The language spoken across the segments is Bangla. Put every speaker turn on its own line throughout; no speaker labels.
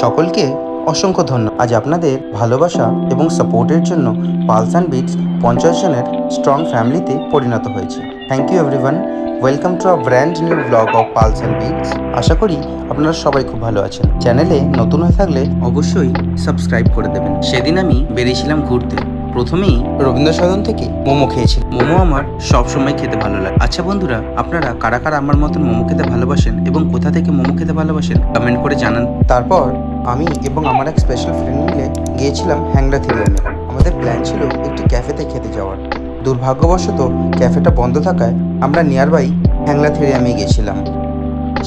সকলকে অসংখ্য ধন্যবাদ। আজ আপনাদের ভালোবাসা এবং সাপোর্টের জন্য পালস অ্যান্ড বিটস 50 জনের স্ট্রং ফ্যামিলিতে পরিণত হয়েছে। Thank you everyone. Welcome to a brand new blog of pulse and beats. আশা করি আপনারা সবাই খুব ভালো আছেন। চ্যানেলে নতুন হয়ে থাকলে অবশ্যই সাবস্ক্রাইব করে দেবেন। সেদিন আমি বেরিয়েছিলাম ঘুরতে। প্রথমেই রবীন্দ্র সদন থেকে মোমো খেয়েছি। মোমো আমার সবসময় খেতে ভালো লাগে। আচ্ছা বন্ধুরা, আপনারা কারা কারা আমার মতন মোমো খেতে ভালোবাসেন এবং কোথা থেকে মোমো খেতে ভালোবাসেন কমেন্ট করে জানান। তারপর আমি এবং আমার এক স্পেশাল ফ্রেন্ড মিলে গিয়েছিলাম হ্যাংলা থিরিয়ামে। আমাদের প্ল্যান ছিল একটি ক্যাফেতে খেতে যাওয়ার। দুর্ভাগ্যবশত ক্যাফেটা বন্ধ থাকায় আমরা নিয়ার বাই হ্যাংলা থিরিয়ামে গিয়েছিলাম।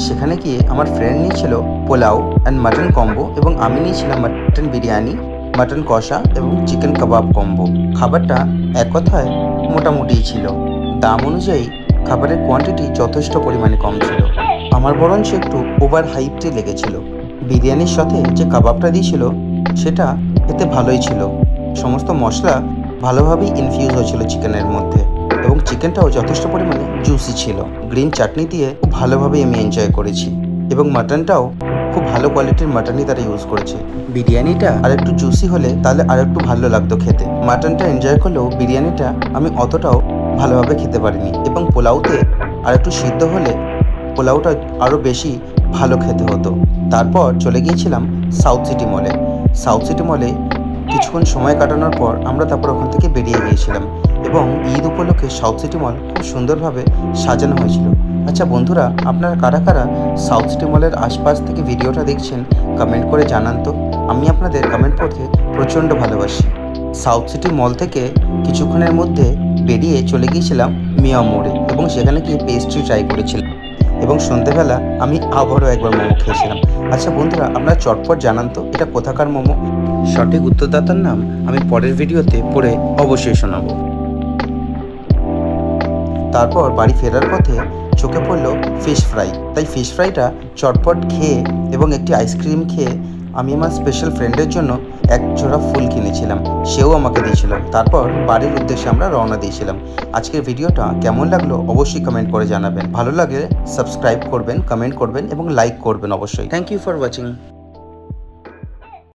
সেখানে গিয়ে আমার ফ্রেন্ড নিয়েছিল পোলাও অ্যান্ড মাটন কম্বো এবং আমি নিয়েছিলাম মাটন বিরিয়ানি, মাটন কষা এবং চিকেন কাবাব কম্বো। খাবারটা এক কথায় মোটামুটি ছিল। দাম অনুযায়ী খাবারের কোয়ান্টিটি যথেষ্ট পরিমাণে কম ছিল। আমার বরঞ্চ একটু ওভার হাইপটি লেগেছিল। বিরিয়ানির সাথে যে কাবাবটা দিয়েছিল সেটা খেতে ভালোই ছিল। সমস্ত মশলা ভালোভাবেই ইনফিউজ হয়েছিল চিকেনের মধ্যে এবং চিকেনটাও যথেষ্ট পরিমাণে জুসি ছিল। গ্রিন চাটনি দিয়ে খুব ভালোভাবেই আমি এনজয় করেছি এবং মাটনটাও খুব ভালো কোয়ালিটির মাটনই তারা ইউজ করেছে। বিরিয়ানিটা আর একটু জুসি হলে তাহলে আর একটু ভালো লাগতো খেতে। মাটনটা এনজয় করলেও বিরিয়ানিটা আমি অতটাও ভালোভাবে খেতে পারিনি এবং পোলাওতে আর একটু সিদ্ধ হলে পোলাওটা আরও বেশি ভালো খেতে হতো। তারপর চলে গিয়েছিলাম সাউথ সিটি মলে। সাউথ সিটি মলে কিছুক্ষণ সময় কাটানোর পর আমরা তারপর ওখান থেকে বেরিয়ে গিয়েছিলাম এবং ঈদ উপলক্ষে সাউথ সিটি মল খুব সুন্দরভাবে সাজানো হয়েছিল। আচ্ছা বন্ধুরা, আপনারা কারা কারা সাউথ সিটি মলের আশপাশ থেকে ভিডিওটা দেখছেন কমেন্ট করে জানান তো। আমি আপনাদের কমেন্ট পড়তে প্রচণ্ড ভালোবাসি। সাউথ সিটি মল থেকে কিছুক্ষণের মধ্যে বেরিয়ে চলে গিয়েছিলাম মিয়া মোড়ে এবং সেখানে গিয়ে পেস্ট্রি ট্রাই করেছিলাম এবং সন্ধ্যেবেলা আমি আবারও একবার মোমো খেয়েছিলাম। আচ্ছা বন্ধুরা, আপনারা চটপট জানান তো এটা কোথাকার মোমো। সঠিক উত্তরদাতার নাম আমি পরের ভিডিওতে পড়ে অবশ্যই শোনাবো। তারপর বাড়ি ফেরার পথে চোখে পড়লো ফিশ ফ্রাই। তাই ফিশ ফ্রাইটা চটপট খেয়ে এবং একটি আইসক্রিম খেয়ে আমি আমার স্পেশাল ফ্রেন্ডের জন্য এক জোড়া ফুল কিনেছিলাম, সেও আমাকে দিয়েছিল। তারপর বাড়ির উদ্দেশ্যে আমরা রওনা দিয়েছিলাম। আজকের ভিডিওটা কেমন লাগলো অবশ্যই কমেন্ট করে জানাবেন। ভালো লাগলে সাবস্ক্রাইব করবেন, কমেন্ট করবেন এবং লাইক করবেন অবশ্যই। Thank you for watching.